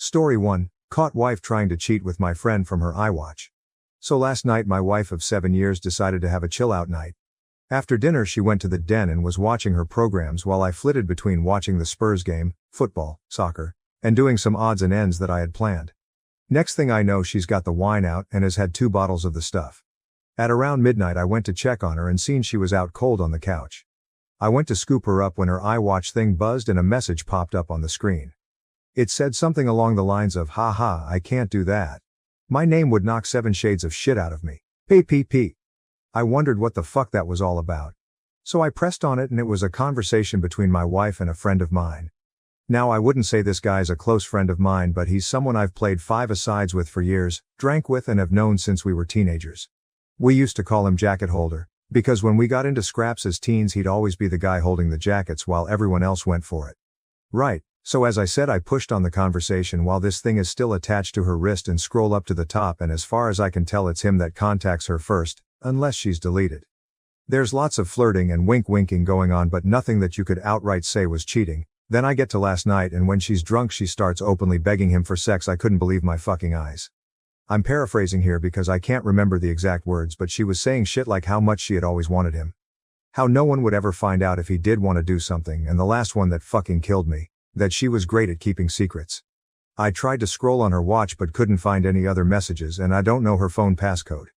Story 1, caught wife trying to cheat with my friend from her Iwatch. So last night my wife of 7 years decided to have a chill out night. After dinner she went to the den and was watching her programs while I flitted between watching the Spurs game, football, soccer, and doing some odds and ends that I had planned. Next thing I know she's got the wine out and has had 2 bottles of the stuff. At around midnight I went to check on her and seen she was out cold on the couch. I went to scoop her up when her Iwatch thing buzzed and a message popped up on the screen. It said something along the lines of, "Haha, I can't do that. My name would knock 7 shades of shit out of me. PPP. I wondered what the fuck that was all about. So I pressed on it and it was a conversation between my wife and a friend of mine. Now I wouldn't say this guy's a close friend of mine, but he's someone I've played 5-a-sides with for years, drank with and have known since we were teenagers. We used to call him Jacket Holder, because when we got into scraps as teens he'd always be the guy holding the jackets while everyone else went for it. Right. So as I said, I pushed on the conversation while this thing is still attached to her wrist and scroll up to the top, and as far as I can tell it's him that contacts her first, unless she's deleted. There's lots of flirting and wink-winking going on, but nothing that you could outright say was cheating. Then I get to last night and when she's drunk she starts openly begging him for sex. I couldn't believe my fucking eyes. I'm paraphrasing here because I can't remember the exact words, but she was saying shit like how much she had always wanted him. How no one would ever find out if he did want to do something, and the last one that fucking killed me, that she was great at keeping secrets. I tried to scroll on her watch but couldn't find any other messages, and I don't know her phone passcode.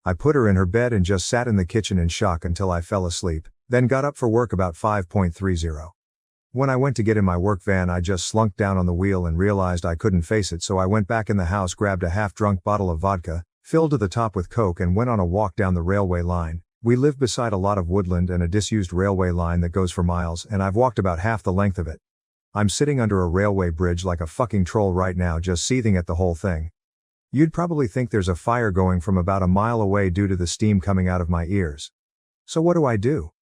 I put her in her bed and just sat in the kitchen in shock until I fell asleep, then got up for work about 5:30. When I went to get in my work van I just slunked down on the wheel and realized I couldn't face it, so I went back in the house, grabbed a half-drunk bottle of vodka, filled to the top with Coke, and went on a walk down the railway line. We live beside a lot of woodland and a disused railway line that goes for miles, and I've walked about half the length of it. I'm sitting under a railway bridge like a fucking troll right now, just seething at the whole thing. You'd probably think there's a fire going from about a mile away due to the steam coming out of my ears. So what do?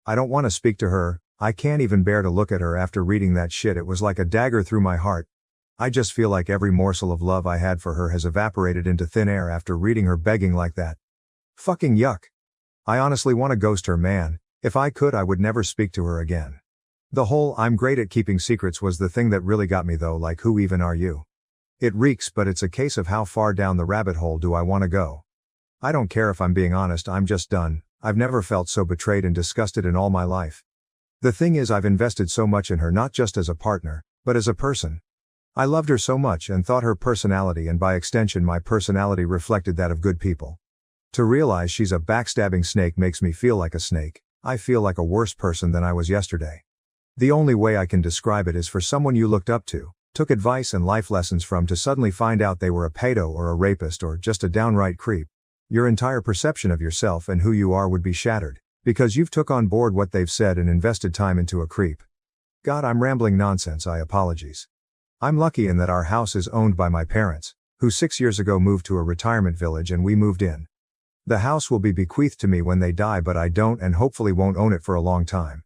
I don't want to speak to her. I can't even bear to look at her after reading that shit. It was like a dagger through my heart. I just feel like every morsel of love I had for her has evaporated into thin air after reading her begging like that. Fucking yuck. I honestly want to ghost her, man. If I could I would never speak to her again. The whole "I'm great at keeping secrets" was the thing that really got me though, like who even are you? It reeks, but it's a case of how far down the rabbit hole do I want to go. I don't care if I'm being honest, I'm just done. I've never felt so betrayed and disgusted in all my life. The thing is, I've invested so much in her, not just as a partner, but as a person. I loved her so much and thought her personality and by extension my personality reflected that of good people. To realize she's a backstabbing snake makes me feel like a snake. I feel like a worse person than I was yesterday. The only way I can describe it is for someone you looked up to, took advice and life lessons from, to suddenly find out they were a pedo or a rapist or just a downright creep. Your entire perception of yourself and who you are would be shattered, because you've took on board what they've said and invested time into a creep. God, I'm rambling nonsense, I apologies. I'm lucky in that our house is owned by my parents, who 6 years ago moved to a retirement village and we moved in. The house will be bequeathed to me when they die, but I don't and hopefully won't own it for a long time.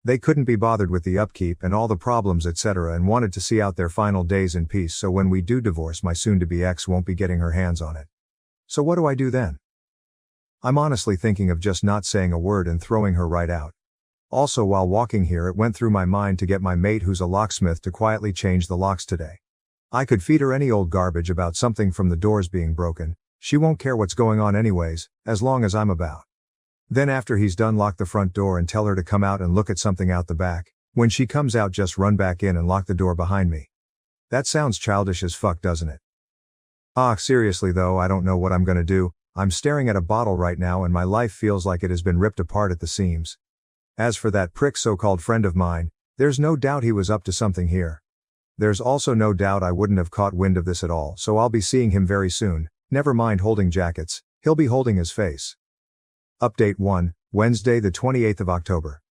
They couldn't be bothered with the upkeep and all the problems etc. and wanted to see out their final days in peace, so when we do divorce my soon-to-be ex won't be getting her hands on it. So what do I do then? I'm honestly thinking of just not saying a word and throwing her right out. Also, while walking here it went through my mind to get my mate who's a locksmith to quietly change the locks today. I could feed her any old garbage about something from the doors being broken. She won't care what's going on anyways, as long as I'm about. Then after he's done, lock the front door and tell her to come out and look at something out the back. When she comes out, just run back in and lock the door behind me. That sounds childish as fuck, doesn't it? Seriously though, I don't know what I'm gonna do. I'm staring at a bottle right now and my life feels like it has been ripped apart at the seams. As for that prick so-called friend of mine, there's no doubt he was up to something here. There's also no doubt I wouldn't have caught wind of this at all, so I'll be seeing him very soon. Never mind holding jackets, he'll be holding his face. Update 1, Wednesday the 28th of October.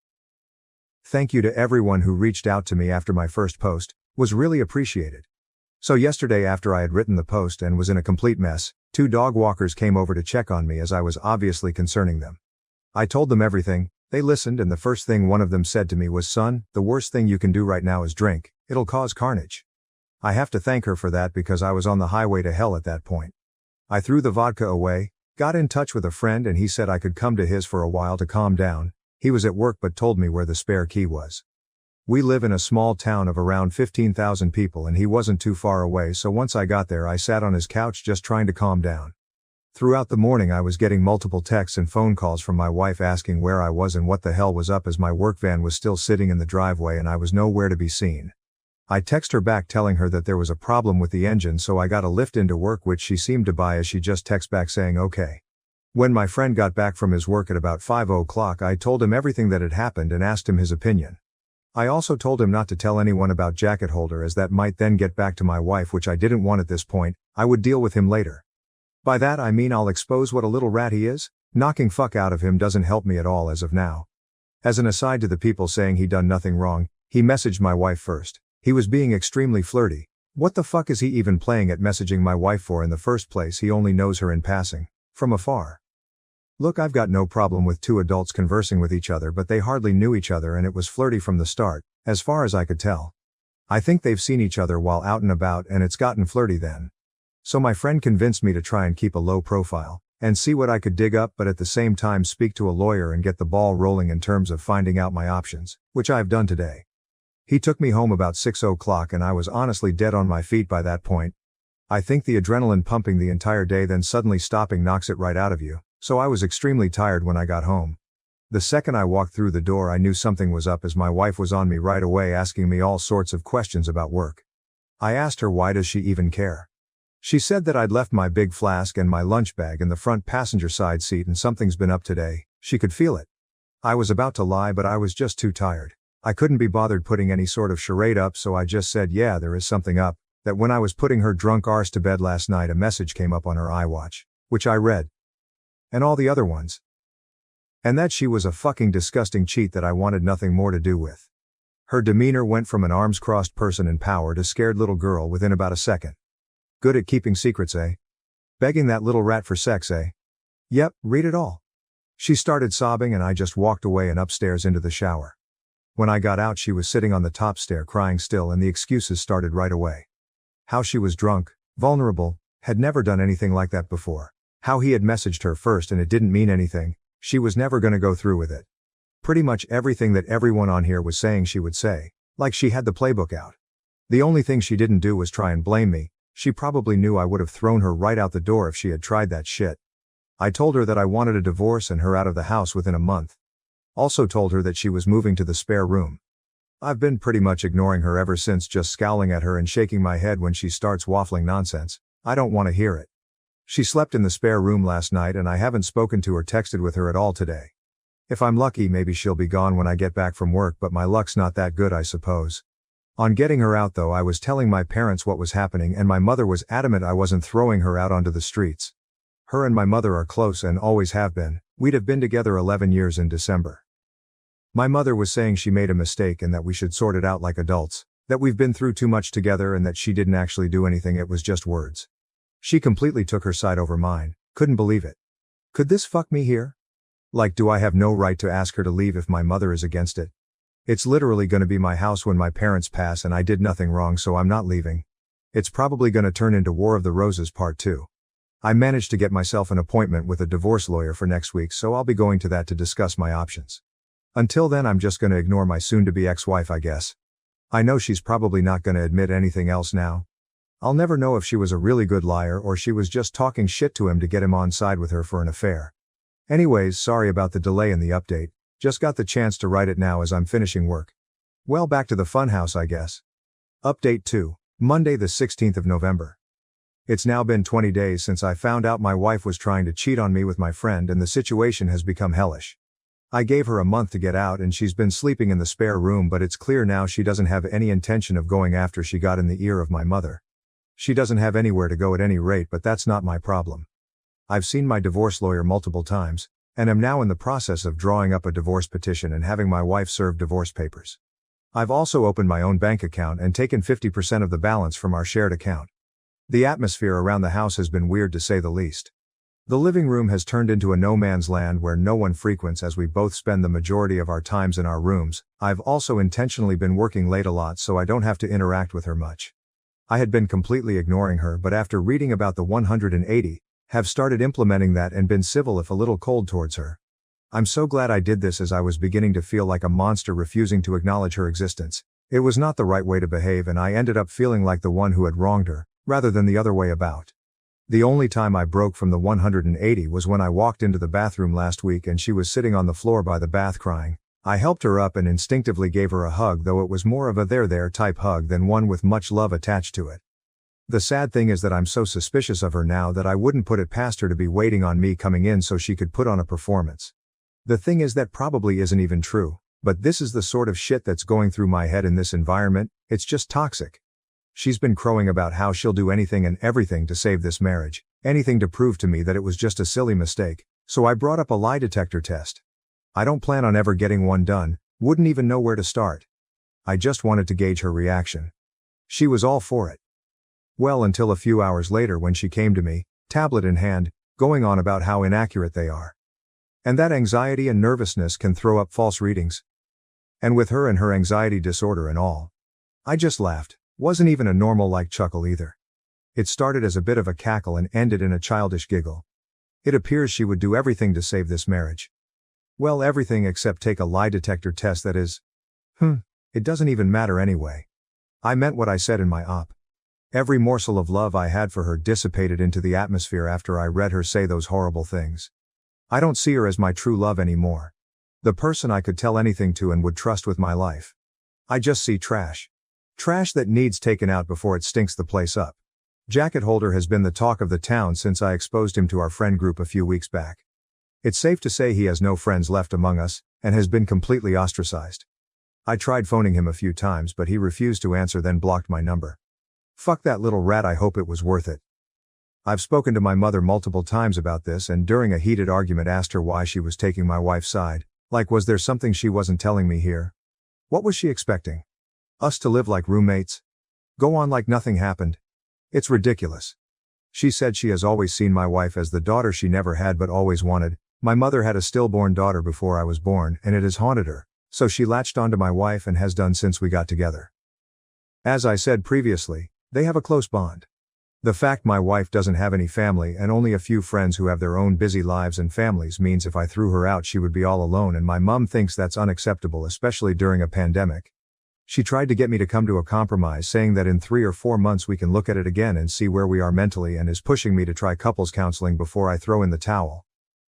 Thank you to everyone who reached out to me after my first post, was really appreciated. So yesterday after I had written the post and was in a complete mess, 2 dog walkers came over to check on me as I was obviously concerning them. I told them everything, they listened, and the first thing one of them said to me was, "Son, the worst thing you can do right now is drink, it'll cause carnage." I have to thank her for that because I was on the highway to hell at that point. I threw the vodka away, got in touch with a friend and he said I could come to his for a while to calm down. He was at work but told me where the spare key was. We live in a small town of around 15,000 people and he wasn't too far away, so once I got there I sat on his couch just trying to calm down. Throughout the morning I was getting multiple texts and phone calls from my wife asking where I was and what the hell was up, as my work van was still sitting in the driveway and I was nowhere to be seen. I text her back telling her that there was a problem with the engine, so I got a lift into work, which she seemed to buy as she just texted back saying okay. When my friend got back from his work at about 5 o'clock, I told him everything that had happened and asked him his opinion. I also told him not to tell anyone about jacket holder, as that might then get back to my wife, which I didn't want at this point. I would deal with him later. By that I mean I'll expose what a little rat he is. Knocking fuck out of him doesn't help me at all as of now. As an aside to the people saying he done nothing wrong, he messaged my wife first. He was being extremely flirty. What the fuck is he even playing at messaging my wife for in the first place? He only knows her in passing, from afar. Look, I've got no problem with two adults conversing with each other, but they hardly knew each other and it was flirty from the start, as far as I could tell. I think they've seen each other while out and about and it's gotten flirty then. So my friend convinced me to try and keep a low profile, and see what I could dig up, but at the same time speak to a lawyer and get the ball rolling in terms of finding out my options, which I've done today. He took me home about 6 o'clock and I was honestly dead on my feet by that point. I think the adrenaline pumping the entire day then suddenly stopping knocks it right out of you, so I was extremely tired when I got home. The second I walked through the door I knew something was up, as my wife was on me right away asking me all sorts of questions about work. I asked her why does she even care. She said that I'd left my big flask and my lunch bag in the front passenger side seat and something's been up today, she could feel it. I was about to lie, but I was just too tired. I couldn't be bothered putting any sort of charade up, so I just said yeah, there is something up, that when I was putting her drunk arse to bed last night a message came up on her Iwatch, which I read. And all the other ones. And that she was a fucking disgusting cheat that I wanted nothing more to do with. Her demeanor went from an arms-crossed person in power to scared little girl within about a second. Good at keeping secrets, eh? Begging that little rat for sex, eh? Yep, read it all. She started sobbing and I just walked away and upstairs into the shower. When I got out she was sitting on the top stair crying still, and the excuses started right away. How she was drunk, vulnerable, had never done anything like that before. How he had messaged her first and it didn't mean anything, she was never gonna go through with it. Pretty much everything that everyone on here was saying she would say, like she had the playbook out. The only thing she didn't do was try and blame me. She probably knew I would have thrown her right out the door if she had tried that shit. I told her that I wanted a divorce and her out of the house within a month. Also told her that she was moving to the spare room. I've been pretty much ignoring her ever since, just scowling at her and shaking my head when she starts waffling nonsense. I don't want to hear it. She slept in the spare room last night and I haven't spoken to or texted with her at all today. If I'm lucky maybe she'll be gone when I get back from work, but my luck's not that good, I suppose. On getting her out though, I was telling my parents what was happening and my mother was adamant I wasn't throwing her out onto the streets. Her and my mother are close and always have been. We'd have been together 11 years in December. My mother was saying she made a mistake and that we should sort it out like adults, that we've been through too much together and that she didn't actually do anything, it was just words. She completely took her side over mine. Couldn't believe it. Could this fuck me here? Like, do I have no right to ask her to leave if my mother is against it? It's literally gonna be my house when my parents pass and I did nothing wrong, so I'm not leaving. It's probably gonna turn into War of the Roses Part 2. I managed to get myself an appointment with a divorce lawyer for next week, so I'll be going to that to discuss my options. Until then I'm just gonna ignore my soon-to-be ex-wife, I guess. I know she's probably not gonna admit anything else now. I'll never know if she was a really good liar or she was just talking shit to him to get him on side with her for an affair. Anyways, sorry about the delay in the update, just got the chance to write it now as I'm finishing work. Well, back to the funhouse I guess. Update 2, Monday the 16th of November. It's now been 20 days since I found out my wife was trying to cheat on me with my friend and the situation has become hellish. I gave her a month to get out and she's been sleeping in the spare room, but it's clear now she doesn't have any intention of going after she got in the ear of my mother. She doesn't have anywhere to go at any rate, but that's not my problem. I've seen my divorce lawyer multiple times, and am now in the process of drawing up a divorce petition and having my wife serve divorce papers. I've also opened my own bank account and taken 50% of the balance from our shared account. The atmosphere around the house has been weird to say the least. The living room has turned into a no man's land where no one frequents, as we both spend the majority of our times in our rooms. I've also intentionally been working late a lot so I don't have to interact with her much. I had been completely ignoring her, but after reading about the 180, have started implementing that and been civil if a little cold towards her. I'm so glad I did this as I was beginning to feel like a monster refusing to acknowledge her existence. It was not the right way to behave and I ended up feeling like the one who had wronged her, rather than the other way about. The only time I broke from the 180 was when I walked into the bathroom last week and she was sitting on the floor by the bath crying. I helped her up and instinctively gave her a hug, though it was more of a there type hug than one with much love attached to it. The sad thing is that I'm so suspicious of her now that I wouldn't put it past her to be waiting on me coming in so she could put on a performance. The thing is that probably isn't even true, but this is the sort of shit that's going through my head in this environment. It's just toxic. She's been crowing about how she'll do anything and everything to save this marriage, anything to prove to me that it was just a silly mistake, so I brought up a lie detector test. I don't plan on ever getting one done, wouldn't even know where to start. I just wanted to gauge her reaction. She was all for it. Well, until a few hours later when she came to me, tablet in hand, going on about how inaccurate they are. And that anxiety and nervousness can throw up false readings. And with her and her anxiety disorder and all. I just laughed, wasn't even a normal chuckle either. It started as a bit of a cackle and ended in a childish giggle. It appears she would do everything to save this marriage. Well, everything except take a lie detector test, that is. It doesn't even matter anyway. I meant what I said in my op. Every morsel of love I had for her dissipated into the atmosphere after I read her say those horrible things. I don't see her as my true love anymore. The person I could tell anything to and would trust with my life. I just see trash. Trash that needs taken out before it stinks the place up. Jacket holder has been the talk of the town since I exposed him to our friend group a few weeks back. It's safe to say he has no friends left among us, and has been completely ostracized. I tried phoning him a few times but he refused to answer, then blocked my number. Fuck that little rat, I hope it was worth it. I've spoken to my mother multiple times about this and during a heated argument asked her why she was taking my wife's side, was there something she wasn't telling me here? What was she expecting? Us to live like roommates? Go on like nothing happened? It's ridiculous. She said she has always seen my wife as the daughter she never had but always wanted. My mother had a stillborn daughter before I was born and it has haunted her, so she latched onto my wife and has done since we got together. As I said previously, they have a close bond. The fact my wife doesn't have any family and only a few friends who have their own busy lives and families means if I threw her out she would be all alone, and my mum thinks that's unacceptable, especially during a pandemic. She tried to get me to come to a compromise, saying that in 3 or 4 months we can look at it again and see where we are mentally, and is pushing me to try couples counseling before I throw in the towel.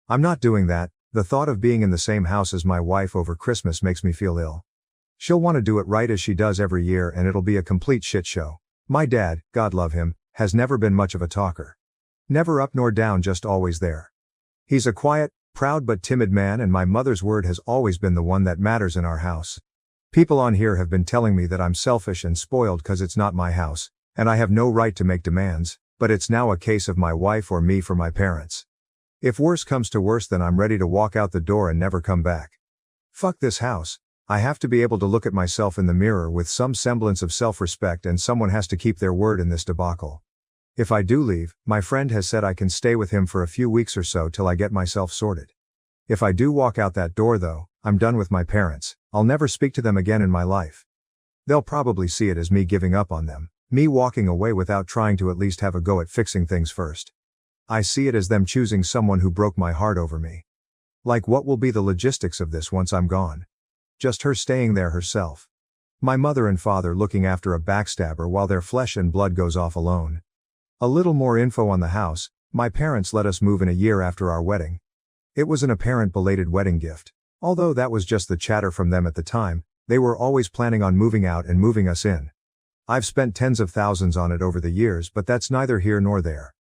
I'm not doing that. The thought of being in the same house as my wife over Christmas makes me feel ill. She'll want to do it right as she does every year and it'll be a complete shit show. My dad, God love him, has never been much of a talker. Never up nor down, just always there. He's a quiet, proud but timid man, and my mother's word has always been the one that matters in our house. People on here have been telling me that I'm selfish and spoiled cause it's not my house, and I have no right to make demands, but it's now a case of my wife or me for my parents. If worse comes to worse, then I'm ready to walk out the door and never come back. Fuck this house. I have to be able to look at myself in the mirror with some semblance of self-respect, and someone has to keep their word in this debacle. If I do leave, my friend has said I can stay with him for a few weeks or so till I get myself sorted. If I do walk out that door though, I'm done with my parents. I'll never speak to them again in my life. They'll probably see it as me giving up on them, me walking away without trying to at least have a go at fixing things first. I see it as them choosing someone who broke my heart over me. What will be the logistics of this once I'm gone? Just her staying there herself. My mother and father looking after a backstabber while their flesh and blood goes off alone. A little more info on the house. My parents let us move in a year after our wedding. It was an apparent belated wedding gift. Although that was just the chatter from them at the time, they were always planning on moving out and moving us in. I've spent tens of thousands on it over the years, but that's neither here nor there.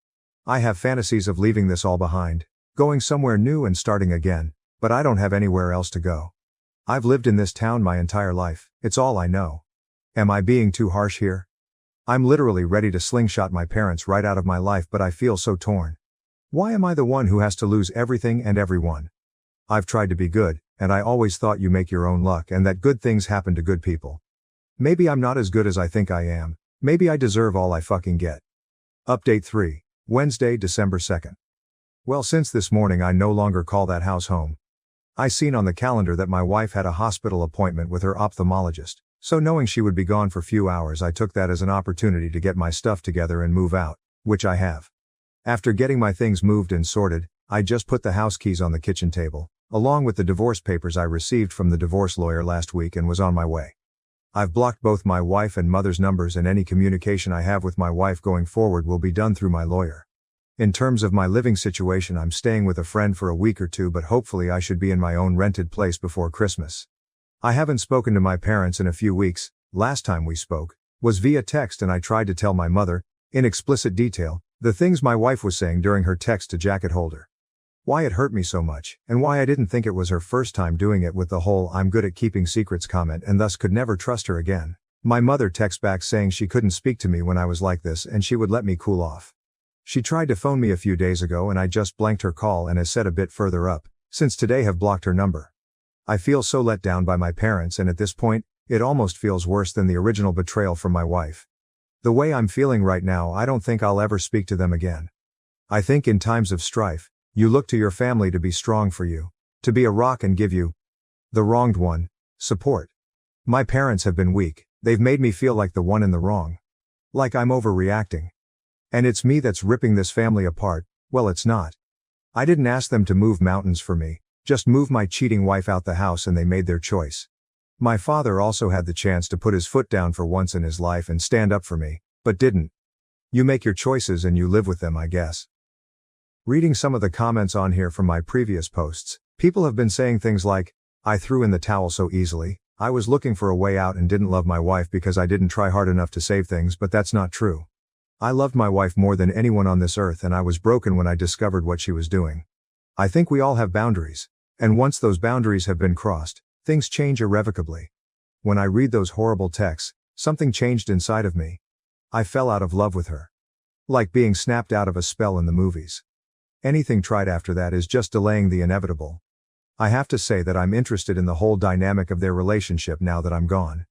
I have fantasies of leaving this all behind, going somewhere new and starting again, but I don't have anywhere else to go. I've lived in this town my entire life, it's all I know. Am I being too harsh here? I'm literally ready to slingshot my parents right out of my life, but I feel so torn. Why am I the one who has to lose everything and everyone? I've tried to be good, and I always thought you make your own luck and that good things happen to good people. Maybe I'm not as good as I think I am, maybe I deserve all I fucking get. Update 3, Wednesday, December 2nd. Well, since this morning I no longer call that house home. I seen on the calendar that my wife had a hospital appointment with her ophthalmologist, so knowing she would be gone for few hours I took that as an opportunity to get my stuff together and move out, which I have. After getting my things moved and sorted, I just put the house keys on the kitchen table, along with the divorce papers I received from the divorce lawyer last week, and was on my way. I've blocked both my wife and mother's numbers, and any communication I have with my wife going forward will be done through my lawyer. In terms of my living situation, I'm staying with a friend for a week or two, but hopefully I should be in my own rented place before Christmas. I haven't spoken to my parents in a few weeks. Last time we spoke was via text, and I tried to tell my mother, in explicit detail, the things my wife was saying during her text to jacket holder. Why it hurt me so much, and why I didn't think it was her first time doing it with the whole "I'm good at keeping secrets" comment, and thus could never trust her again. My mother texted back saying she couldn't speak to me when I was like this and she would let me cool off. She tried to phone me a few days ago and I just blanked her call, and has said a bit further up, since today have blocked her number. I feel so let down by my parents, and at this point, it almost feels worse than the original betrayal from my wife. The way I'm feeling right now, I don't think I'll ever speak to them again. I think in times of strife, you look to your family to be strong for you, to be a rock and give you, the wronged one, support. My parents have been weak. They've made me feel like the one in the wrong. Like I'm overreacting. And it's me that's ripping this family apart. Well, it's not. I didn't ask them to move mountains for me, just move my cheating wife out the house, and they made their choice. My father also had the chance to put his foot down for once in his life and stand up for me, but didn't. You make your choices and you live with them, I guess. Reading some of the comments on here from my previous posts, people have been saying things like, "I threw in the towel so easily, I was looking for a way out and didn't love my wife because I didn't try hard enough to save things," but that's not true. I loved my wife more than anyone on this earth, and I was broken when I discovered what she was doing. I think we all have boundaries, and once those boundaries have been crossed, things change irrevocably. When I read those horrible texts, something changed inside of me. I fell out of love with her. Like being snapped out of a spell in the movies. Anything tried after that is just delaying the inevitable. I have to say that I'm interested in the whole dynamic of their relationship now that I'm gone.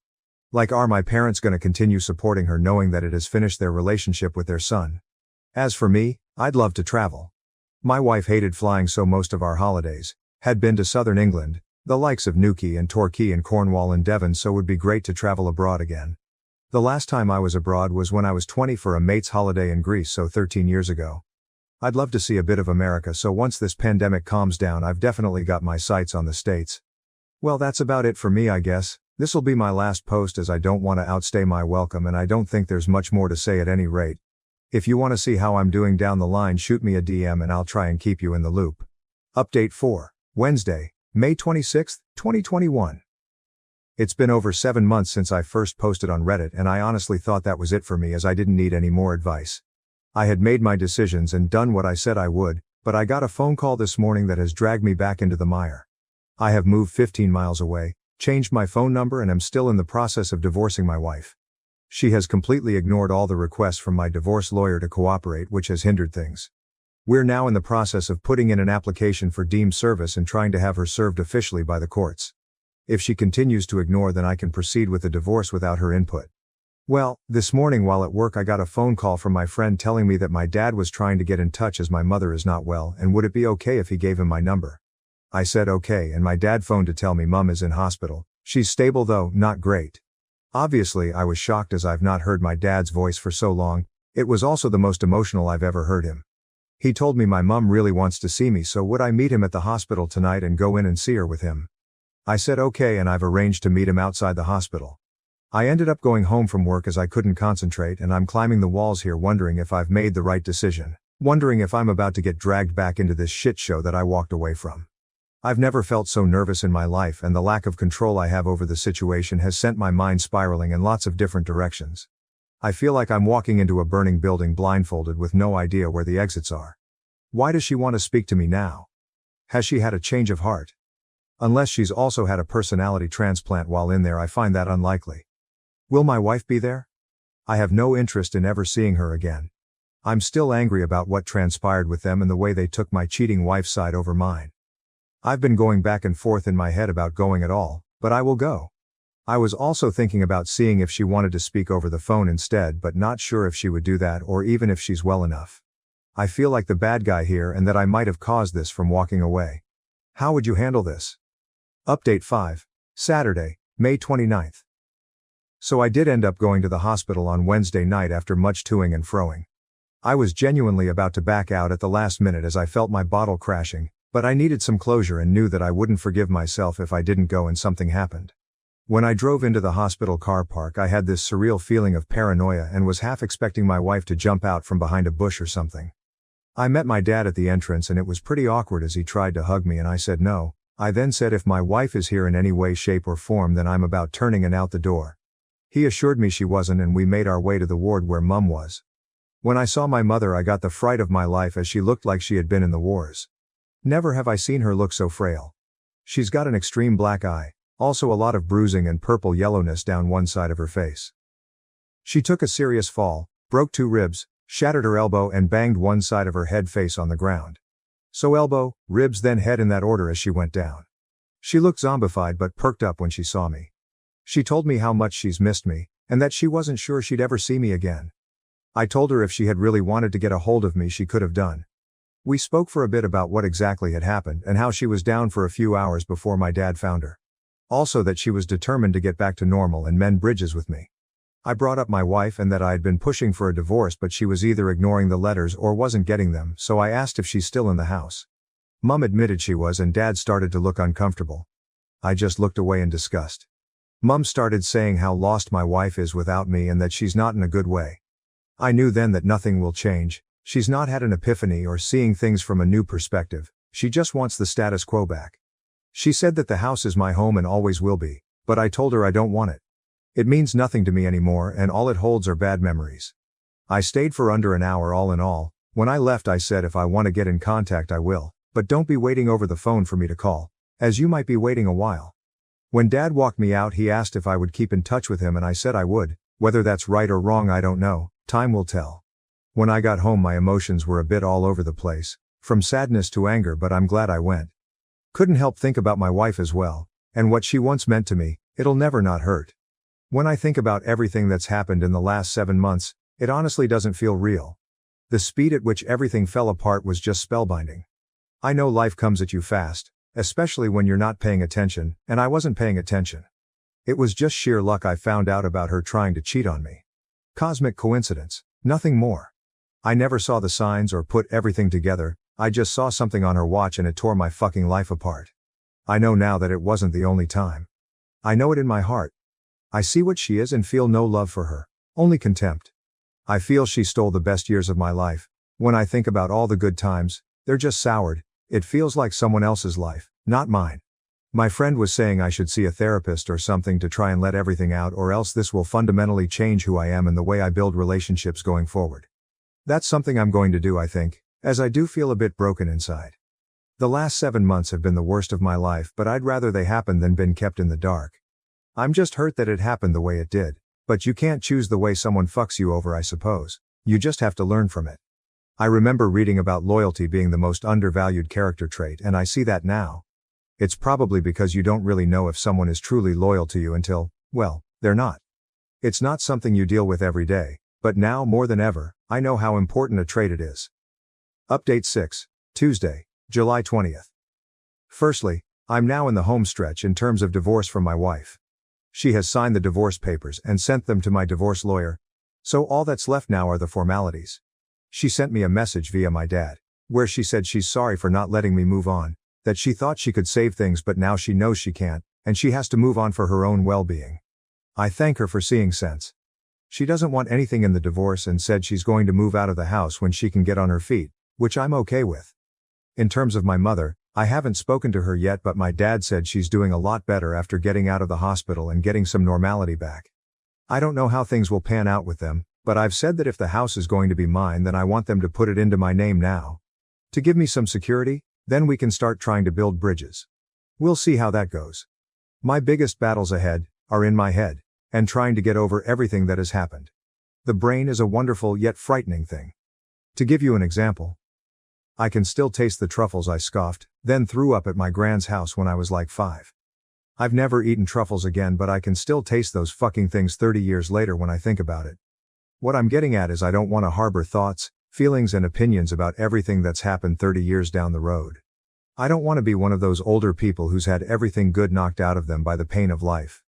Like, are my parents going to continue supporting her knowing that it has finished their relationship with their son? As for me, I'd love to travel. My wife hated flying, so most of our holidays had been to southern England, the likes of Newquay and Torquay and Cornwall and Devon, so it would be great to travel abroad again. The last time I was abroad was when I was 20 for a mate's holiday in Greece, so 13 years ago. I'd love to see a bit of America, so once this pandemic calms down, I've definitely got my sights on the States. Well, that's about it for me, I guess. This'll be my last post, as I don't want to outstay my welcome, and I don't think there's much more to say at any rate. If you want to see how I'm doing down the line, shoot me a DM and I'll try and keep you in the loop. Update 4, Wednesday, May 26, 2021. It's been over 7 months since I first posted on Reddit, and I honestly thought that was it for me, as I didn't need any more advice. I had made my decisions and done what I said I would, but I got a phone call this morning that has dragged me back into the mire. I have moved 15 miles away, changed my phone number, and am still in the process of divorcing my wife. She has completely ignored all the requests from my divorce lawyer to cooperate, which has hindered things. We're now in the process of putting in an application for deemed service and trying to have her served officially by the courts. If she continues to ignore, then I can proceed with the divorce without her input. Well, this morning while at work, I got a phone call from my friend telling me that my dad was trying to get in touch as my mother is not well, and would it be okay if he gave him my number. I said okay, and my dad phoned to tell me Mum is in hospital. She's stable though, not great. Obviously I was shocked, as I've not heard my dad's voice for so long. It was also the most emotional I've ever heard him. He told me my mum really wants to see me, so would I meet him at the hospital tonight and go in and see her with him. I said okay, and I've arranged to meet him outside the hospital. I ended up going home from work as I couldn't concentrate, and I'm climbing the walls here wondering if I've made the right decision, wondering if I'm about to get dragged back into this shit show that I walked away from. I've never felt so nervous in my life, and the lack of control I have over the situation has sent my mind spiraling in lots of different directions. I feel like I'm walking into a burning building blindfolded with no idea where the exits are. Why does she want to speak to me now? Has she had a change of heart? Unless she's also had a personality transplant while in there, I find that unlikely. Will my wife be there? I have no interest in ever seeing her again. I'm still angry about what transpired with them and the way they took my cheating wife's side over mine. I've been going back and forth in my head about going at all, but I will go. I was also thinking about seeing if she wanted to speak over the phone instead, but not sure if she would do that or even if she's well enough. I feel like the bad guy here and that I might have caused this from walking away. How would you handle this? Update 5, Saturday, May 29th. So I did end up going to the hospital on Wednesday night after much toing and froing. I was genuinely about to back out at the last minute as I felt my bottle crashing, But I needed some closure and knew that I wouldn't forgive myself if I didn't go and something happened. When I drove into the hospital car park, I had this surreal feeling of paranoia and was half expecting my wife to jump out from behind a bush or something. I met my dad at the entrance and it was pretty awkward as he tried to hug me and I said no. I then said if my wife is here in any way, shape or form then I'm about turning and out the door. He assured me she wasn't and we made our way to the ward where Mum was. When I saw my mother I got the fright of my life as she looked like she had been in the wars. Never have I seen her look so frail. She's got an extreme black eye, also a lot of bruising and purple yellowness down one side of her face. She took a serious fall, broke 2 ribs, shattered her elbow and banged one side of her head face on the ground. So elbow, ribs then head in that order as she went down. She looked zombified but perked up when she saw me. She told me how much she's missed me, and that she wasn't sure she'd ever see me again. I told her if she had really wanted to get a hold of me she could have done. We spoke for a bit about what exactly had happened and how she was down for a few hours before my dad found her. Also that she was determined to get back to normal and mend bridges with me. I brought up my wife and that I had been pushing for a divorce but she was either ignoring the letters or wasn't getting them, so I asked if she's still in the house. Mum admitted she was and Dad started to look uncomfortable. I just looked away in disgust. Mum started saying how lost my wife is without me and that she's not in a good way. I knew then that nothing will change. She's not had an epiphany or seeing things from a new perspective, she just wants the status quo back. She said that the house is my home and always will be, but I told her I don't want it. It means nothing to me anymore and all it holds are bad memories. I stayed for under an hour all in all. When I left I said if I want to get in contact I will, but don't be waiting over the phone for me to call, as you might be waiting a while. When Dad walked me out he asked if I would keep in touch with him and I said I would, whether that's right or wrong I don't know, time will tell. When I got home my emotions were a bit all over the place, from sadness to anger but I'm glad I went. Couldn't help think about my wife as well, and what she once meant to me, it'll never not hurt. When I think about everything that's happened in the last 7 months, it honestly doesn't feel real. The speed at which everything fell apart was just spellbinding. I know life comes at you fast, especially when you're not paying attention, and I wasn't paying attention. It was just sheer luck I found out about her trying to cheat on me. Cosmic coincidence, nothing more. I never saw the signs or put everything together, I just saw something on her watch and it tore my fucking life apart. I know now that it wasn't the only time. I know it in my heart. I see what she is and feel no love for her, only contempt. I feel she stole the best years of my life. When I think about all the good times, they're just soured. It feels like someone else's life, not mine. My friend was saying I should see a therapist or something to try and let everything out or else this will fundamentally change who I am and the way I build relationships going forward. That's something I'm going to do I think, as I do feel a bit broken inside. The last 7 months have been the worst of my life but I'd rather they happened than been kept in the dark. I'm just hurt that it happened the way it did, but you can't choose the way someone fucks you over I suppose, you just have to learn from it. I remember reading about loyalty being the most undervalued character trait and I see that now. It's probably because you don't really know if someone is truly loyal to you until, well, they're not. It's not something you deal with every day, but now more than ever, I know how important a trait it is. Update 6, Tuesday, July 20th. Firstly, I'm now in the home stretch in terms of divorce from my wife. She has signed the divorce papers and sent them to my divorce lawyer. So all that's left now are the formalities. She sent me a message via my dad, where she said she's sorry for not letting me move on, that she thought she could save things but now she knows she can't, and she has to move on for her own well-being. I thank her for seeing sense. She doesn't want anything in the divorce and said she's going to move out of the house when she can get on her feet, which I'm okay with. In terms of my mother, I haven't spoken to her yet but my dad said she's doing a lot better after getting out of the hospital and getting some normality back. I don't know how things will pan out with them, but I've said that if the house is going to be mine then I want them to put it into my name now. To give me some security, then we can start trying to build bridges. We'll see how that goes. My biggest battles ahead are in my head, and trying to get over everything that has happened. The brain is a wonderful yet frightening thing. To give you an example, I can still taste the truffles I scoffed, then threw up at my grand's house when I was like 5. I've never eaten truffles again but I can still taste those fucking things 30 years later when I think about it. What I'm getting at is I don't want to harbor thoughts, feelings and opinions about everything that's happened 30 years down the road. I don't want to be one of those older people who's had everything good knocked out of them by the pain of life.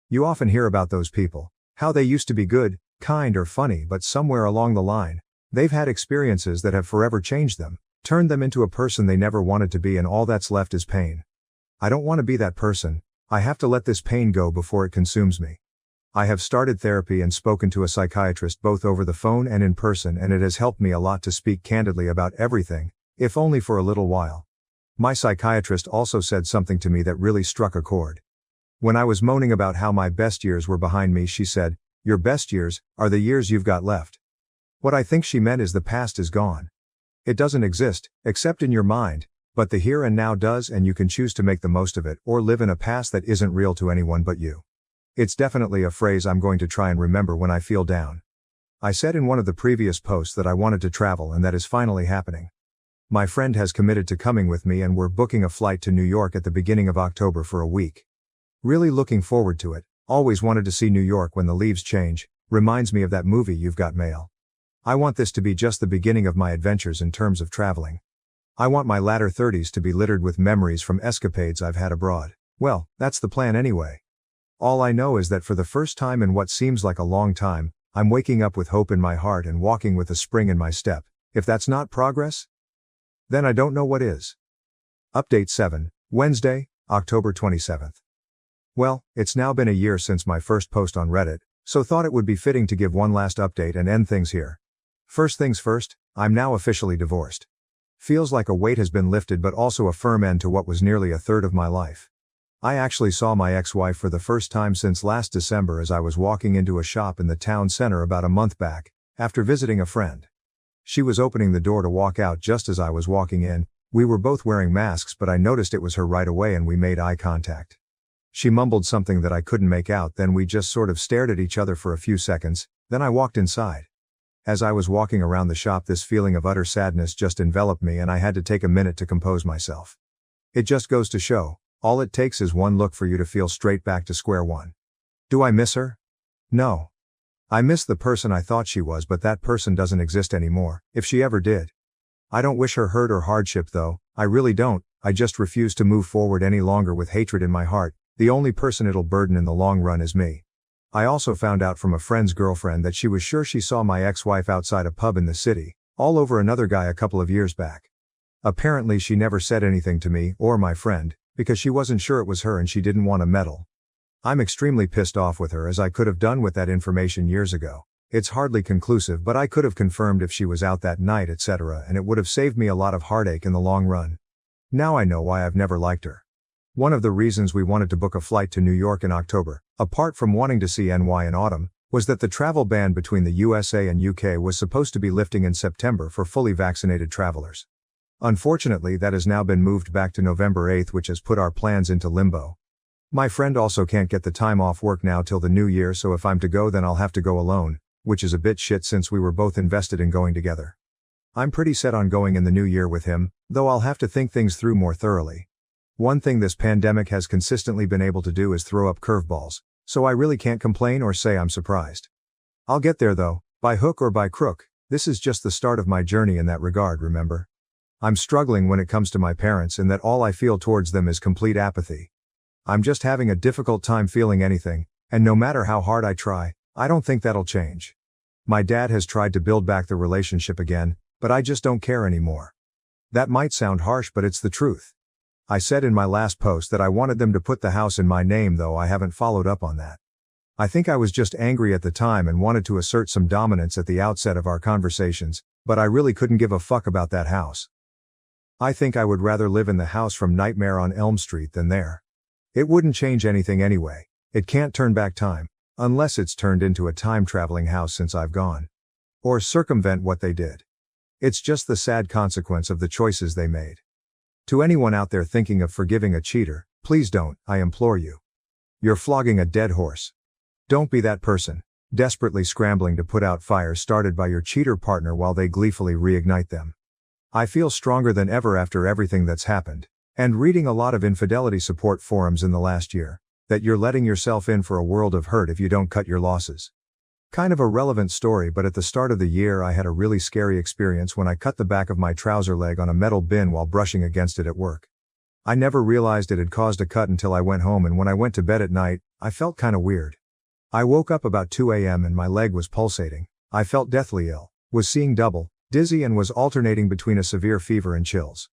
You often hear about those people, how they used to be good, kind or funny but somewhere along the line, they've had experiences that have forever changed them, Turned them into a person they never wanted to be, and all that's left is pain. I don't want to be that person. I have to let this pain go before it consumes me. I have started therapy and spoken to a psychiatrist both over the phone and in person, and it has helped me a lot to speak candidly about everything, if only for a little while. My psychiatrist also said something to me that really struck a chord. When I was moaning about how my best years were behind me, she said, "Your best years are the years you've got left." What I think she meant is the past is gone. It doesn't exist, except in your mind, but the here and now does, and you can choose to make the most of it or live in a past that isn't real to anyone but you. It's definitely a phrase I'm going to try and remember when I feel down. I said in one of the previous posts that I wanted to travel, and that is finally happening. My friend has committed to coming with me, and we're booking a flight to New York at the beginning of October for a week. Really looking forward to it. Always wanted to see New York when the leaves change. Reminds me of that movie You've Got Mail. I want this to be just the beginning of my adventures in terms of traveling. I want my latter 30s to be littered with memories from escapades I've had abroad. Well, that's the plan anyway. All I know is that for the first time in what seems like a long time, I'm waking up with hope in my heart and walking with a spring in my step. If that's not progress, then I don't know what is. Update 7, Wednesday, October 27th. Well, it's now been a year since my first post on Reddit, so thought it would be fitting to give one last update and end things here. First things first, I'm now officially divorced. Feels like a weight has been lifted, but also a firm end to what was nearly a third of my life. I actually saw my ex-wife for the first time since last December as I was walking into a shop in the town center about a month back, after visiting a friend. She was opening the door to walk out just as I was walking in. We were both wearing masks, but I noticed it was her right away and we made eye contact. She mumbled something that I couldn't make out, then we just sort of stared at each other for a few seconds, then I walked inside. As I was walking around the shop, this feeling of utter sadness just enveloped me, and I had to take a minute to compose myself. It just goes to show, all it takes is one look for you to feel straight back to square one. Do I miss her? No. I miss the person I thought she was, but that person doesn't exist anymore, if she ever did. I don't wish her hurt or hardship though, I really don't. I just refuse to move forward any longer with hatred in my heart. The only person it'll burden in the long run is me. I also found out from a friend's girlfriend that she was sure she saw my ex-wife outside a pub in the city, all over another guy a couple of years back. Apparently she never said anything to me, or my friend, because she wasn't sure it was her and she didn't want to meddle. I'm extremely pissed off with her, as I could have done with that information years ago. It's hardly conclusive, but I could have confirmed if she was out that night, etc., and it would have saved me a lot of heartache in the long run. Now I know why I've never liked her. One of the reasons we wanted to book a flight to New York in October, apart from wanting to see NY in autumn, was that the travel ban between the USA and UK was supposed to be lifting in September for fully vaccinated travelers. Unfortunately, that has now been moved back to November 8th, which has put our plans into limbo. My friend also can't get the time off work now till the new year, so if I'm to go then I'll have to go alone, which is a bit shit since we were both invested in going together. I'm pretty set on going in the new year with him, though I'll have to think things through more thoroughly. One thing this pandemic has consistently been able to do is throw up curveballs, so I really can't complain or say I'm surprised. I'll get there though, by hook or by crook. This is just the start of my journey in that regard, remember? I'm struggling when it comes to my parents, and that all I feel towards them is complete apathy. I'm just having a difficult time feeling anything, and no matter how hard I try, I don't think that'll change. My dad has tried to build back the relationship again, but I just don't care anymore. That might sound harsh, but it's the truth. I said in my last post that I wanted them to put the house in my name, though I haven't followed up on that. I think I was just angry at the time and wanted to assert some dominance at the outset of our conversations, but I really couldn't give a fuck about that house. I think I would rather live in the house from Nightmare on Elm Street than there. It wouldn't change anything anyway. It can't turn back time, unless it's turned into a time-traveling house since I've gone. Or circumvent what they did. It's just the sad consequence of the choices they made. To anyone out there thinking of forgiving a cheater, please don't, I implore you. You're flogging a dead horse. Don't be that person, desperately scrambling to put out fires started by your cheater partner while they gleefully reignite them. I feel stronger than ever after everything that's happened, and reading a lot of infidelity support forums in the last year, that you're letting yourself in for a world of hurt if you don't cut your losses. Kind of a relevant story, but at the start of the year I had a really scary experience when I cut the back of my trouser leg on a metal bin while brushing against it at work. I never realized it had caused a cut until I went home, and when I went to bed at night, I felt kinda weird. I woke up about 2 a.m. and my leg was pulsating. I felt deathly ill, was seeing double, dizzy and was alternating between a severe fever and chills.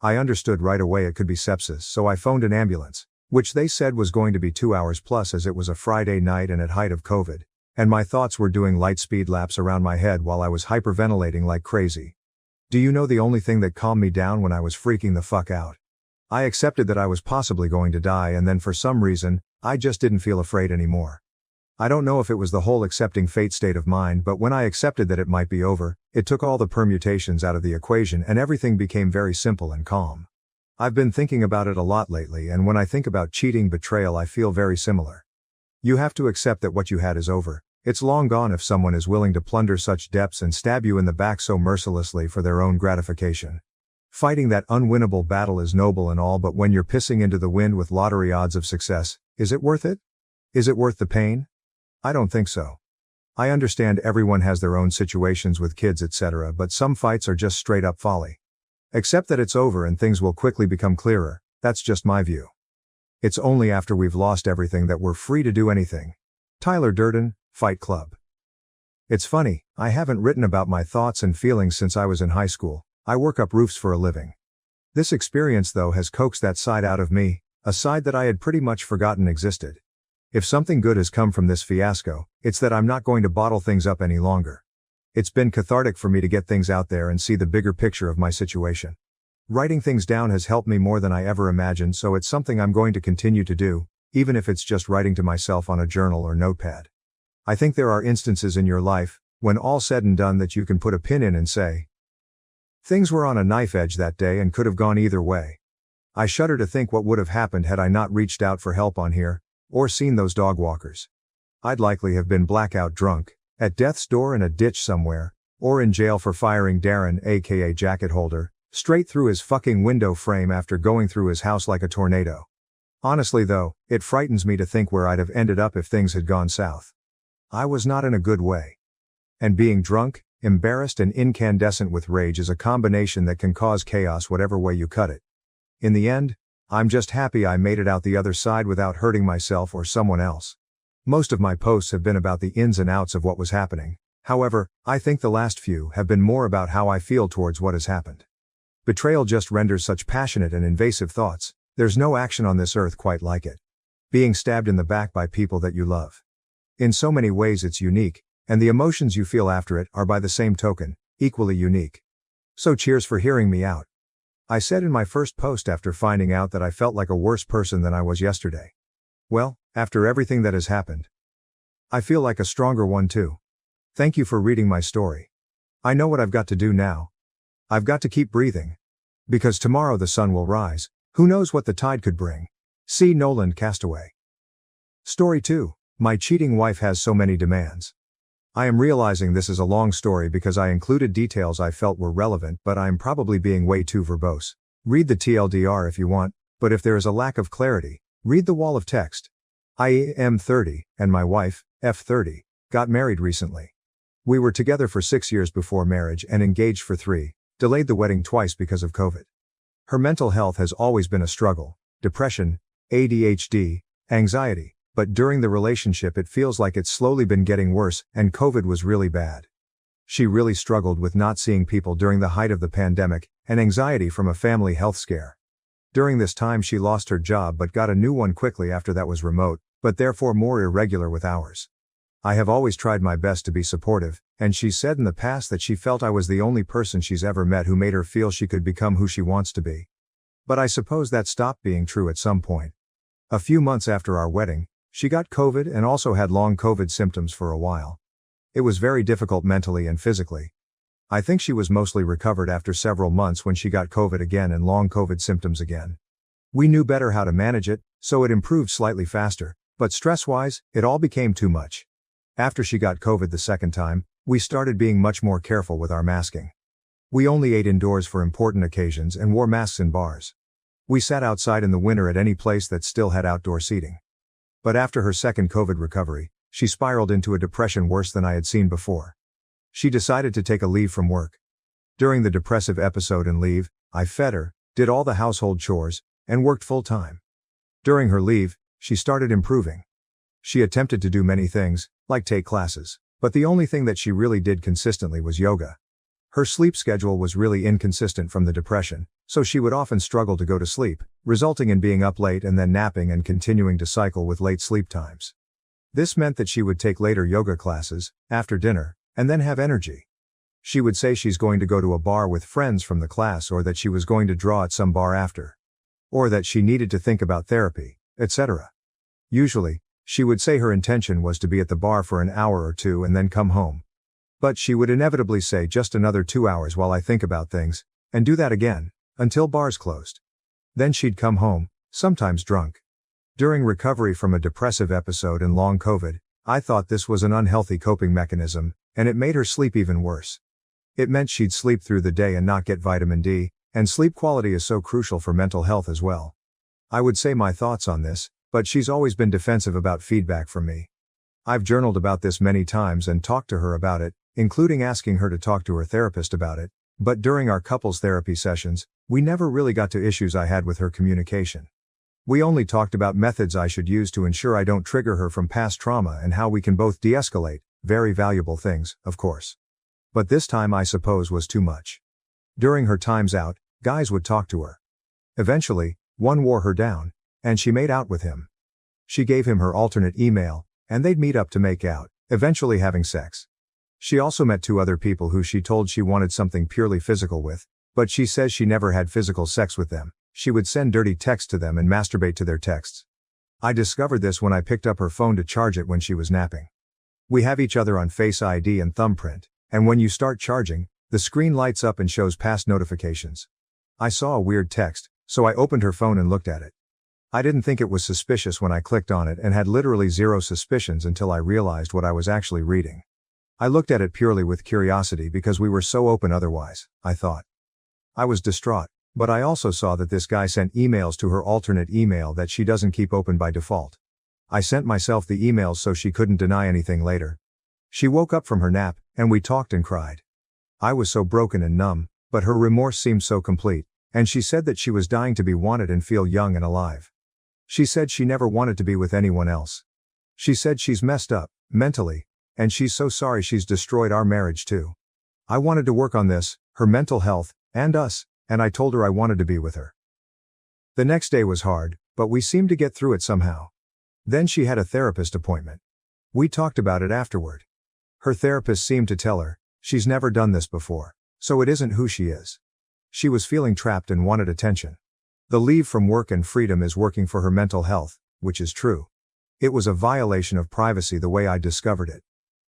I understood right away it could be sepsis, so I phoned an ambulance, which they said was going to be 2 hours plus as it was a Friday night and at height of COVID, and my thoughts were doing light speed laps around my head while I was hyperventilating like crazy. Do you know the only thing that calmed me down when I was freaking the fuck out? I accepted that I was possibly going to die, and then for some reason, I just didn't feel afraid anymore. I don't know if it was the whole accepting fate state of mind, but when I accepted that it might be over, it took all the permutations out of the equation and everything became very simple and calm. I've been thinking about it a lot lately, and when I think about cheating betrayal I feel very similar. You have to accept that what you had is over. It's long gone if someone is willing to plunder such depths and stab you in the back so mercilessly for their own gratification. Fighting that unwinnable battle is noble and all, but when you're pissing into the wind with lottery odds of success, is it worth it? Is it worth the pain? I don't think so. I understand everyone has their own situations with kids etc., but some fights are just straight up folly. Accept that it's over and things will quickly become clearer, that's just my view. It's only after we've lost everything that we're free to do anything. Tyler Durden, Fight Club. It's funny, I haven't written about my thoughts and feelings since I was in high school. I work up roofs for a living. This experience though has coaxed that side out of me, a side that I had pretty much forgotten existed. If something good has come from this fiasco, it's that I'm not going to bottle things up any longer. It's been cathartic for me to get things out there and see the bigger picture of my situation. Writing things down has helped me more than I ever imagined, so it's something I'm going to continue to do, even if it's just writing to myself on a journal or notepad. I think there are instances in your life, when all said and done, that you can put a pin in and say, things were on a knife edge that day and could have gone either way. I shudder to think what would have happened had I not reached out for help on here, or seen those dog walkers. I'd likely have been blackout drunk, at death's door in a ditch somewhere, or in jail for firing Darren, aka Jacket Holder, straight through his fucking window frame after going through his house like a tornado. Honestly though, it frightens me to think where I'd have ended up if things had gone south. I was not in a good way. And being drunk, embarrassed and incandescent with rage is a combination that can cause chaos whatever way you cut it. In the end, I'm just happy I made it out the other side without hurting myself or someone else. Most of my posts have been about the ins and outs of what was happening. However, I think the last few have been more about how I feel towards what has happened. Betrayal just renders such passionate and invasive thoughts. There's no action on this earth quite like it. Being stabbed in the back by people that you love. In so many ways it's unique, and the emotions you feel after it are by the same token, equally unique. So cheers for hearing me out. I said in my first post after finding out that I felt like a worse person than I was yesterday. Well, after everything that has happened, I feel like a stronger one too. Thank you for reading my story. I know what I've got to do now. I've got to keep breathing. Because tomorrow the sun will rise, who knows what the tide could bring. See Noland Castaway. Story 2. My cheating wife has so many demands. I am realizing this is a long story because I included details I felt were relevant, but I'm probably being way too verbose. Read the TLDR if you want, but if there is a lack of clarity, read the wall of text. I am 30, and my wife, F30, got married recently. We were together for 6 years before marriage and engaged for 3, delayed the wedding twice because of COVID. Her mental health has always been a struggle, depression, ADHD, anxiety. But during the relationship it feels like it's slowly been getting worse, and COVID was really bad. She really struggled with not seeing people during the height of the pandemic, and anxiety from a family health scare. During this time she lost her job but got a new one quickly after that was remote, but therefore more irregular with hours. I have always tried my best to be supportive, and she said in the past that she felt I was the only person she's ever met who made her feel she could become who she wants to be. But I suppose that stopped being true at some point. A few months after our wedding, she got COVID and also had long COVID symptoms for a while. It was very difficult mentally and physically. I think she was mostly recovered after several months when she got COVID again and long COVID symptoms again. We knew better how to manage it, so it improved slightly faster, but stress-wise, it all became too much. After she got COVID the second time, we started being much more careful with our masking. We only ate indoors for important occasions and wore masks in bars. We sat outside in the winter at any place that still had outdoor seating. But after her second COVID recovery, she spiraled into a depression worse than I had seen before. She decided to take a leave from work. During the depressive episode and leave, I fed her, did all the household chores, and worked full-time. During her leave, she started improving. She attempted to do many things, like take classes, but the only thing that she really did consistently was yoga. Her sleep schedule was really inconsistent from the depression, so she would often struggle to go to sleep, resulting in being up late and then napping and continuing to cycle with late sleep times. This meant that she would take later yoga classes, after dinner, and then have energy. She would say she's going to go to a bar with friends from the class, or that she was going to draw at some bar after. Or that she needed to think about therapy, etc. Usually, she would say her intention was to be at the bar for an hour or two and then come home. But she would inevitably say just another 2 hours while I think about things, and do that again, until bars closed. Then she'd come home, sometimes drunk. During recovery from a depressive episode and long COVID, I thought this was an unhealthy coping mechanism, and it made her sleep even worse. It meant she'd sleep through the day and not get vitamin D, and sleep quality is so crucial for mental health as well. I would say my thoughts on this, but she's always been defensive about feedback from me. I've journaled about this many times and talked to her about it, including asking her to talk to her therapist about it, but during our couples therapy sessions, we never really got to issues I had with her communication. We only talked about methods I should use to ensure I don't trigger her from past trauma and how we can both de-escalate, very valuable things, of course. But this time I suppose was too much. During her times out, guys would talk to her. Eventually, one wore her down, and she made out with him. She gave him her alternate email, and they'd meet up to make out, eventually having sex. She also met 2 other people who she told she wanted something purely physical with, but she says she never had physical sex with them. She would send dirty texts to them and masturbate to their texts. I discovered this when I picked up her phone to charge it when she was napping. We have each other on Face ID and thumbprint, and when you start charging, the screen lights up and shows past notifications. I saw a weird text, so I opened her phone and looked at it. I didn't think it was suspicious when I clicked on it and had literally zero suspicions until I realized what I was actually reading. I looked at it purely with curiosity because we were so open otherwise, I thought. I was distraught, but I also saw that this guy sent emails to her alternate email that she doesn't keep open by default. I sent myself the emails so she couldn't deny anything later. She woke up from her nap, and we talked and cried. I was so broken and numb, but her remorse seemed so complete, and she said that she was dying to be wanted and feel young and alive. She said she never wanted to be with anyone else. She said she's messed up, mentally, and she's so sorry she's destroyed our marriage too. I wanted to work on this, her mental health, and us, and I told her I wanted to be with her. The next day was hard, but we seemed to get through it somehow. Then she had a therapist appointment. We talked about it afterward. Her therapist seemed to tell her, she's never done this before, so it isn't who she is. She was feeling trapped and wanted attention. The leave from work and freedom is working for her mental health, which is true. It was a violation of privacy the way I discovered it.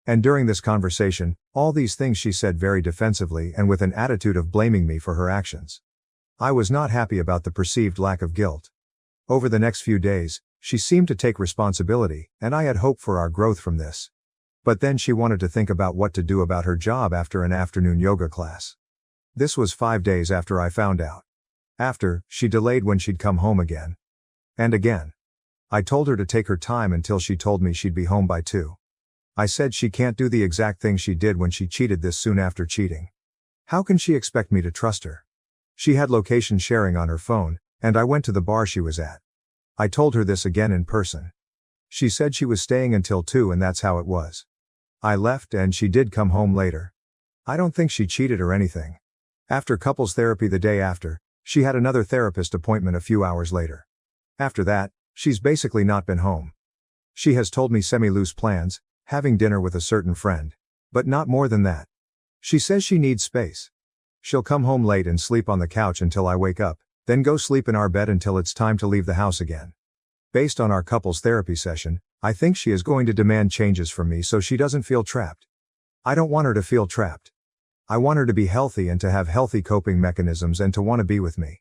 And during this conversation, all these things she said very defensively and with an attitude of blaming me for her actions. I was not happy about the perceived lack of guilt. Over the next few days, she seemed to take responsibility, and I had hope for our growth from this. But then she wanted to think about what to do about her job after an afternoon yoga class. This was 5 days after I found out. After, she delayed when she'd come home again. And again. I told her to take her time until she told me she'd be home by 2. I said she can't do the exact thing she did when she cheated this soon after cheating. How can she expect me to trust her? She had location sharing on her phone, and I went to the bar she was at. I told her this again in person. She said she was staying until 2 and that's how it was. I left and she did come home later. I don't think she cheated or anything. After couples therapy the day after, she had another therapist appointment a few hours later. After that, she's basically not been home. She has told me semi-loose plans, having dinner with a certain friend. But not more than that. She says she needs space. She'll come home late and sleep on the couch until I wake up, then go sleep in our bed until it's time to leave the house again. Based on our couples therapy session, I think she is going to demand changes from me so she doesn't feel trapped. I don't want her to feel trapped. I want her to be healthy and to have healthy coping mechanisms and to want to be with me.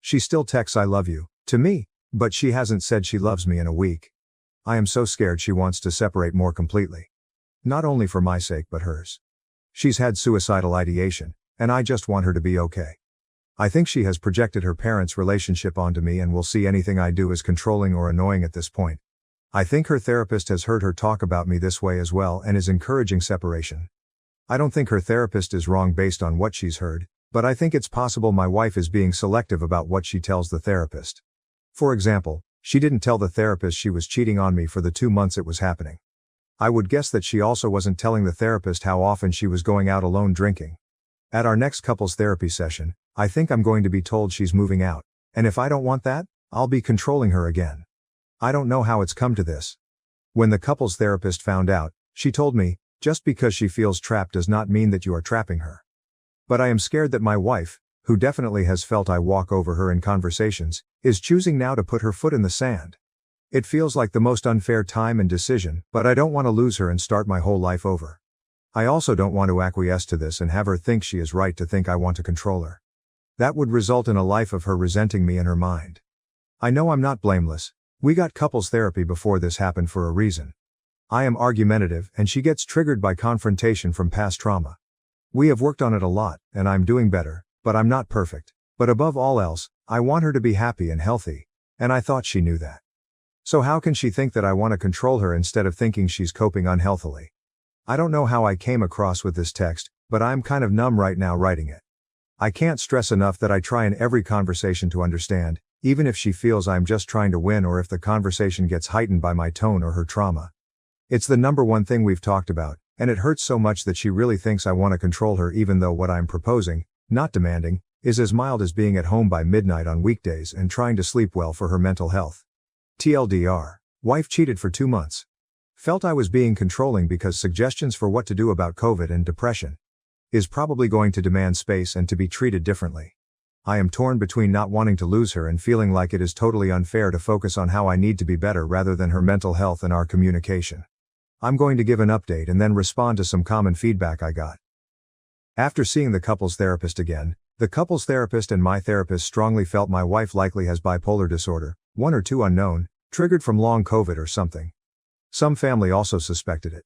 She still texts "I love you" to me, but she hasn't said she loves me in a week. I am so scared she wants to separate more completely. Not only for my sake but hers. She's had suicidal ideation, and I just want her to be okay. I think she has projected her parents' relationship onto me and will see anything I do as controlling or annoying at this point. I think her therapist has heard her talk about me this way as well and is encouraging separation. I don't think her therapist is wrong based on what she's heard, but I think it's possible my wife is being selective about what she tells the therapist. For example, she didn't tell the therapist she was cheating on me for the 2 months it was happening. I would guess that she also wasn't telling the therapist how often she was going out alone drinking. At our next couples therapy session, I think I'm going to be told she's moving out, and if I don't want that, I'll be controlling her again. I don't know how it's come to this. When the couples therapist found out, she told me, just because she feels trapped does not mean that you are trapping her. But I am scared that my wife, who definitely has felt I walk over her in conversations, is choosing now to put her foot in the sand. It feels like the most unfair time and decision, but I don't want to lose her and start my whole life over. I also don't want to acquiesce to this and have her think she is right to think I want to control her. That would result in a life of her resenting me in her mind. I know I'm not blameless. We got couples therapy before this happened for a reason. I am argumentative and she gets triggered by confrontation from past trauma. We have worked on it a lot, and I'm doing better, but I'm not perfect. But above all else, I want her to be happy and healthy, and I thought she knew that. So how can she think that I want to control her instead of thinking she's coping unhealthily? I don't know how I came across with this text, but I'm kind of numb right now writing it. I can't stress enough that I try in every conversation to understand, even if she feels I'm just trying to win or if the conversation gets heightened by my tone or her trauma. It's the number one thing we've talked about, and it hurts so much that she really thinks I want to control her even though what I'm proposing, not demanding, is as mild as being at home by midnight on weekdays and trying to sleep well for her mental health. TLDR. Wife cheated for 2 months. Felt I was being controlling because suggestions for what to do about COVID and depression. Is probably going to demand space and to be treated differently. I am torn between not wanting to lose her and feeling like it is totally unfair to focus on how I need to be better rather than her mental health and our communication. I'm going to give an update and then respond to some common feedback I got. After seeing the couples therapist again, the couples therapist and my therapist strongly felt my wife likely has bipolar disorder, 1 or 2 unknown, triggered from long COVID or something. Some family also suspected it.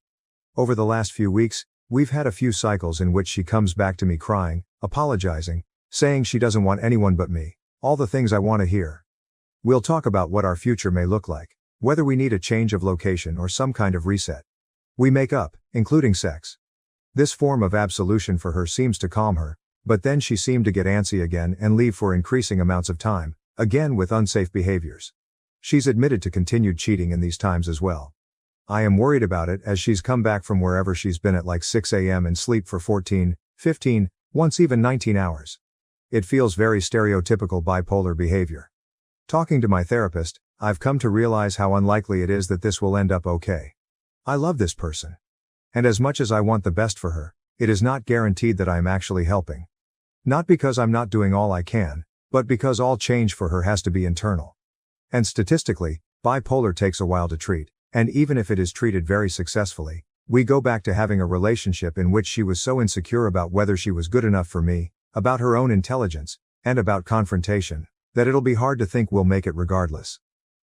Over the last few weeks, we've had a few cycles in which she comes back to me crying, apologizing, saying she doesn't want anyone but me, all the things I want to hear. We'll talk about what our future may look like, whether we need a change of location or some kind of reset. We make up, including sex. This form of absolution for her seems to calm her, but then she seemed to get antsy again and leave for increasing amounts of time, again with unsafe behaviors. She's admitted to continued cheating in these times as well. I am worried about it as she's come back from wherever she's been at like 6 a.m. and sleep for 14, 15, once even 19 hours. It feels very stereotypical bipolar behavior. Talking to my therapist, I've come to realize how unlikely it is that this will end up okay. I love this person. And as much as I want the best for her, it is not guaranteed that I am actually helping. Not because I'm not doing all I can, but because all change for her has to be internal. And statistically, bipolar takes a while to treat, and even if it is treated very successfully, we go back to having a relationship in which she was so insecure about whether she was good enough for me, about her own intelligence, and about confrontation, that it'll be hard to think we'll make it regardless.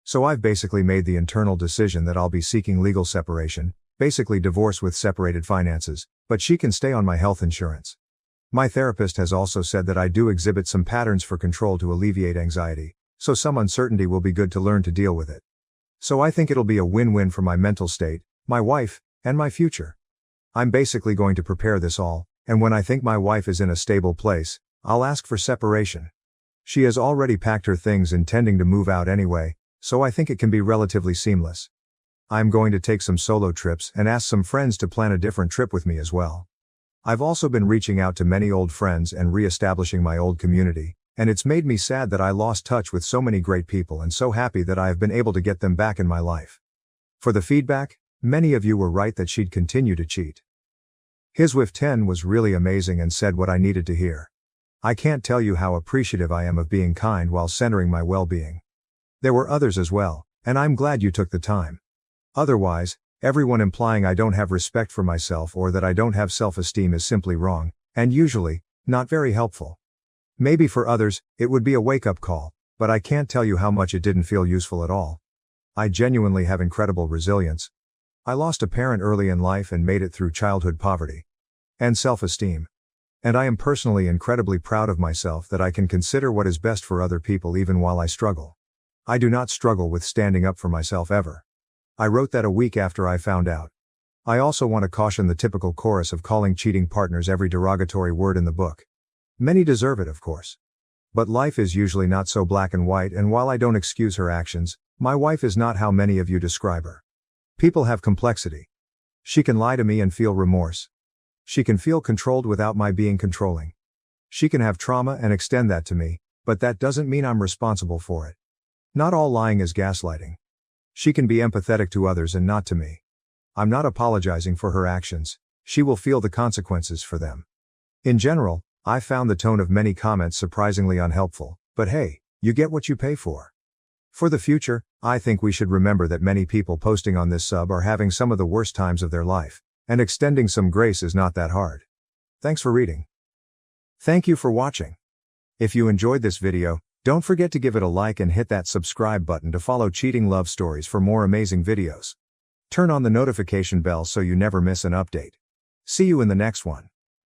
So I've basically made the internal decision that I'll be seeking legal separation, basically divorce with separated finances, but she can stay on my health insurance. My therapist has also said that I do exhibit some patterns for control to alleviate anxiety, so some uncertainty will be good to learn to deal with it. So I think it'll be a win-win for my mental state, my wife, and my future. I'm basically going to prepare this all, and when I think my wife is in a stable place, I'll ask for separation. She has already packed her things intending to move out anyway, so I think it can be relatively seamless. I'm going to take some solo trips and ask some friends to plan a different trip with me as well. I've also been reaching out to many old friends and re-establishing my old community, and it's made me sad that I lost touch with so many great people and so happy that I have been able to get them back in my life. For the feedback, many of you were right that she'd continue to cheat. His with 10 was really amazing and said what I needed to hear. I can't tell you how appreciative I am of being kind while centering my well-being. There were others as well, and I'm glad you took the time. Otherwise, everyone implying I don't have respect for myself or that I don't have self-esteem is simply wrong, and usually, not very helpful. Maybe for others, it would be a wake-up call, but I can't tell you how much it didn't feel useful at all. I genuinely have incredible resilience. I lost a parent early in life and made it through childhood poverty. And self-esteem. And I am personally incredibly proud of myself that I can consider what is best for other people even while I struggle. I do not struggle with standing up for myself ever. I wrote that a week after I found out. I also want to caution the typical chorus of calling cheating partners every derogatory word in the book. Many deserve it, of course. But life is usually not so black and white, and while I don't excuse her actions, my wife is not how many of you describe her. People have complexity. She can lie to me and feel remorse. She can feel controlled without my being controlling. She can have trauma and extend that to me, but that doesn't mean I'm responsible for it. Not all lying is gaslighting. She can be empathetic to others and not to me. I'm not apologizing for her actions, she will feel the consequences for them. In general, I found the tone of many comments surprisingly unhelpful, but hey, you get what you pay for. For the future, I think we should remember that many people posting on this sub are having some of the worst times of their life, and extending some grace is not that hard. Thanks for reading. Thank you for watching. If you enjoyed this video, don't forget to give it a like and hit that subscribe button to follow cheating love stories for more amazing videos. Turn on the notification bell so you never miss an update. See you in the next one.